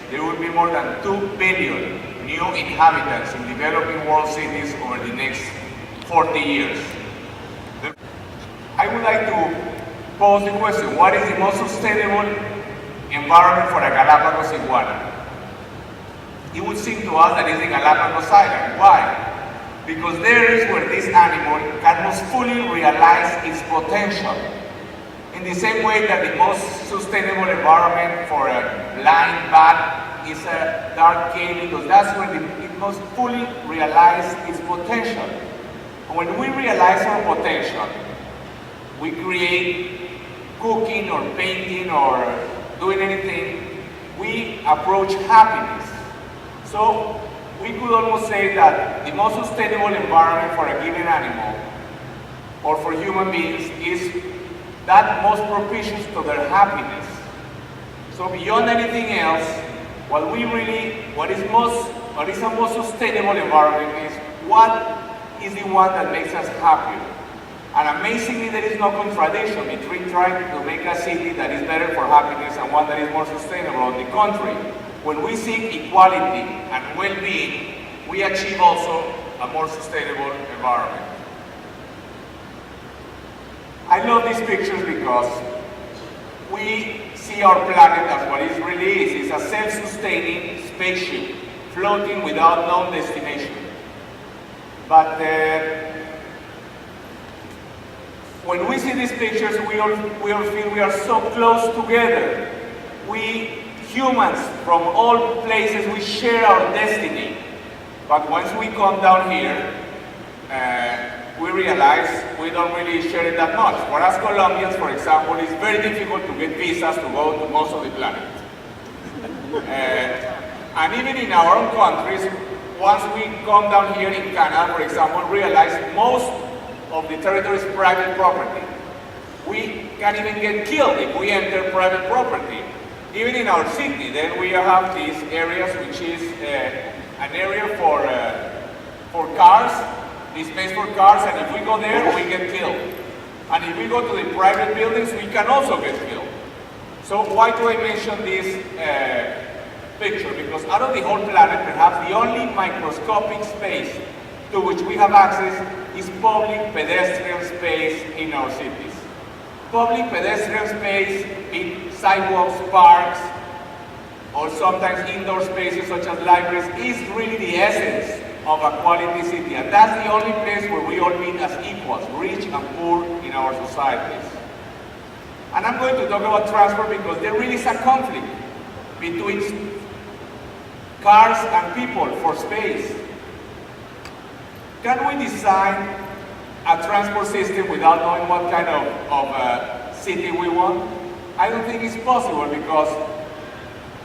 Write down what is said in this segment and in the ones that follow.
there will be more than 2 billion new inhabitants in developing world cities over the next 40 years. I would like to pose the question, what is the most sustainable environment for a Galapagos iguana? It would seem to us that it's the Galapagos Island. Why? Because there is where this animal can most fully realize its potential. In the same way that the most sustainable environment for a blind bat is a dark cave, because that's where it most fully realizes its potential. And when we realize our potential, we create cooking or painting or doing anything, we approach happiness. So we could almost say that the most sustainable environment for a given animal or for human beings is that most propitious to their happiness. So beyond anything else, what is the most sustainable environment is what is the one that makes us happier. And amazingly, there is no contradiction between trying to make a city that is better for happiness and one that is more sustainable. On the contrary, when we seek equality and well-being, we achieve also a more sustainable environment. I love these pictures because we see our planet as what it really is. It's a self-sustaining spaceship floating without known destination. But when we see these pictures, we all feel we are so close together. We humans from all places, we share our destiny. But once we come down here, we realize we don't really share it that much. For us Colombians, for example, it's very difficult to get visas to go to most of the planet. And even in our own countries, once we come down here in Canada, for example, realize most of the territory is private property. We can even get killed if we enter private property. Even in our city, then we have these areas which is an area for cars, the space for cars, and if we go there, we get killed. And if we go to the private buildings, we can also get killed. So why do I mention this picture? Because out of the whole planet, perhaps the only microscopic space to which we have access is public pedestrian space in our cities. Public pedestrian space in sidewalks, parks, or sometimes indoor spaces such as libraries is really the essence of a quality city. And that's the only place where we all meet as equals, rich and poor in our societies. And I'm going to talk about transport because there really is a conflict between cars and people for space. Can we design a transport system without knowing what kind of city we want? I don't think it's possible because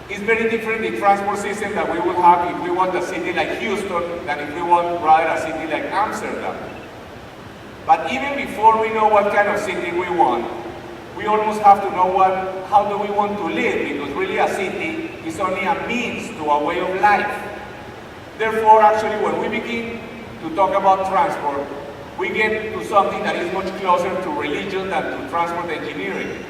it's very different the transport system that we would have if we want a city like Houston than if we want rather a city like Amsterdam. But even before we know what kind of city we want, we almost have to know how do we want to live, because really a city is only a means to a way of life. Therefore, actually, when we begin to talk about transport, we get to something that is much closer to religion than to transport engineering.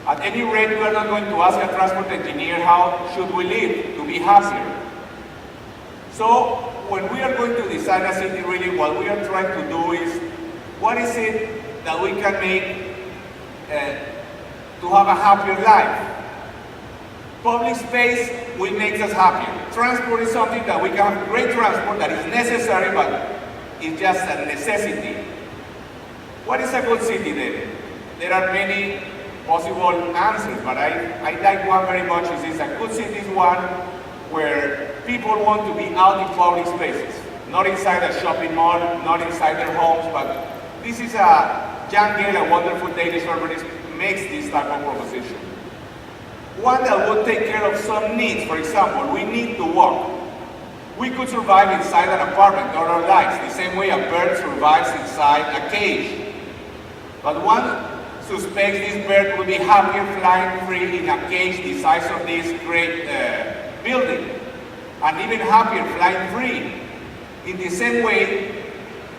At any rate, we are not going to ask a transport engineer how should we live to be happier. So, when we are going to design a city, really what we are trying to do is, what is it that we can make to have a happier life? Public space will make us happier. Transport is something that we can have great transport that is necessary, but it's just a necessity. What is a good city then? There are many possible answers, but I like one very much. Is a good city is one where people want to be out in public spaces, not inside a shopping mall, not inside their homes, but this is a Jan Gehl, a wonderful Danish urbanist, makes this type of proposition. One that would take care of some needs. For example, we need to walk. We could survive inside an apartment all our lives, the same way a bird survives inside a cage. But one suspects this bird will be happier flying free in a cage the size of this great building, and even happier flying free. In the same way,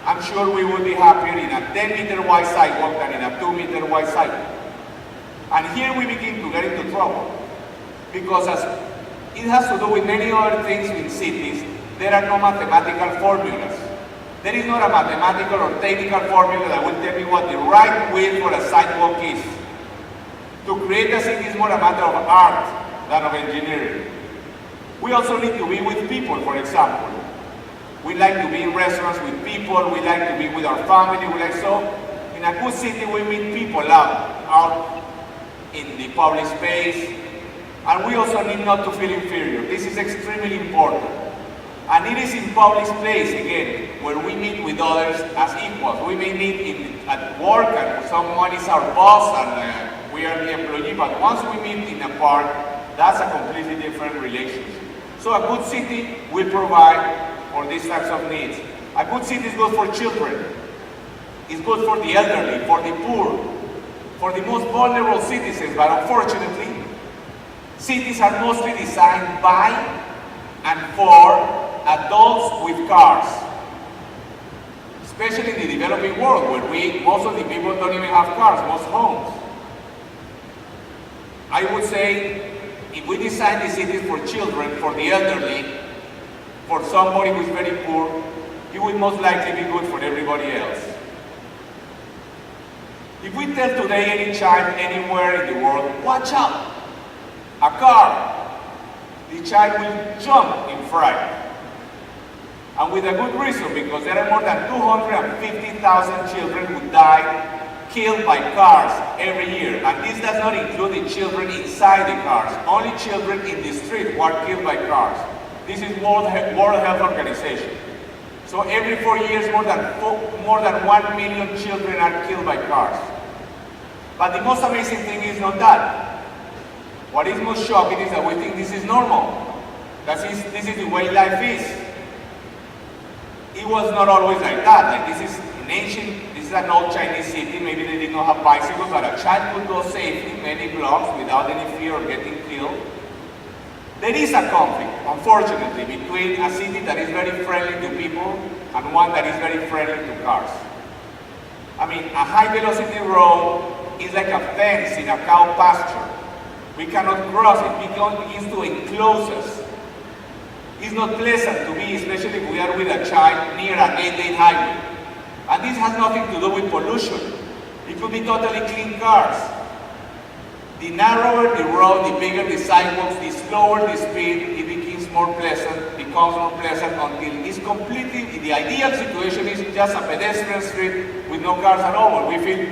I'm sure we would be happier in a 10-meter wide sidewalk than in a 2-meter wide sidewalk. And here we begin to get into trouble. because as it has to do with many other things in cities, there are no mathematical formulas. There is not a mathematical or technical formula that will tell me what the right width for a sidewalk is. To create a city is more a matter of art than of engineering. We also need to be with people, for example. We like to be in restaurants with people, we like to be with our family, in a good city we meet people out in the public space, and we also need not to feel inferior. This is extremely important. And it is in public place, again, where we meet with others as equals. We may meet at work and someone is our boss and we are the employee, but once we meet in a park, that's a completely different relationship. So a good city will provide for these types of needs. A good city is good for children. It's good for the elderly, for the poor, for the most vulnerable citizens, but unfortunately, cities are mostly designed by and for adults with cars, especially in the developing world where most of the people don't even have cars, most homes. I would say if we design the cities for children, for the elderly, for somebody who is very poor, it would most likely be good for everybody else. If we tell today any child anywhere in the world, watch out, a car, the child will jump in fright. And with a good reason, because there are more than 250,000 children who die killed by cars every year. And this does not include the children inside the cars, only children in the street who are killed by cars. This is World Health Organization. So every 4 years, more than 1 million children are killed by cars. But the most amazing thing is not that. What is most shocking is that we think this is normal. This is the way life is. It was not always like that. This is an old Chinese city. Maybe they did not have bicycles, but a child could go safely many blocks without any fear of getting killed. There is a conflict, unfortunately, between a city that is very friendly to people and one that is very friendly to cars. I mean, a high-velocity road is like a fence in a cow pasture. We cannot cross it. It begins to enclose us. It's not pleasant to be, especially if we are with a child near an 8-lane highway. And this has nothing to do with pollution. It could be totally clean cars. The narrower the road, the bigger the sidewalks, the slower the speed, it becomes more pleasant until it's completely, the ideal situation is just a pedestrian street with no cars at all, where we feel,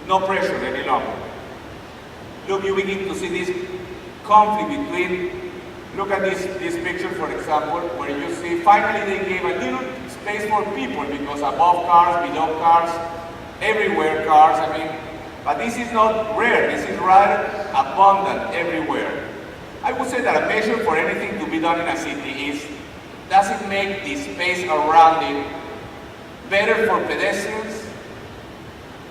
no pressure any longer. Look, you begin to see this conflict between, look at this picture, for example, where you see finally they gave a little space for people because above cars, below cars, everywhere cars, but this is not rare, this is rather abundant everywhere. I would say that a measure for anything to be done in a city is, does it make the space around it better for pedestrians?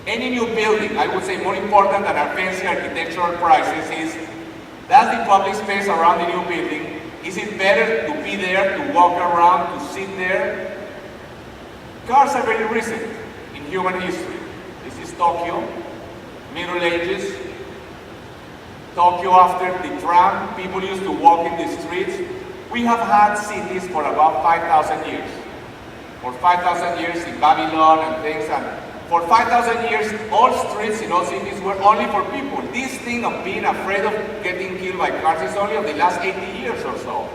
Any new building, I would say more important than our fancy architectural prices is, does the public space around the new building, is it better to be there, to walk around, to sit there? Cars are very recent in human history. This is Tokyo, Middle Ages. Tokyo after the tram, people used to walk in the streets. We have had cities for about 5,000 years. For 5,000 years in Babylon and things, and for 5,000 years, all streets in all cities were only for people. This thing of being afraid of getting killed by cars is only of the last 80 years or so.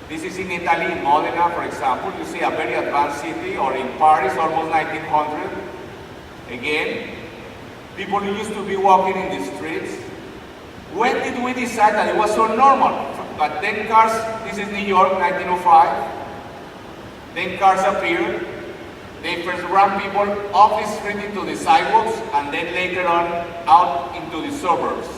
This is in Italy, in Modena, for example. You see a very advanced city, or in Paris, almost 1900. Again, people used to be walking in the streets. When did we decide that it was so normal? But then cars, this is New York, 1905. Then cars appeared. They first ran people off the street into the sidewalks, and then later on out into the suburbs.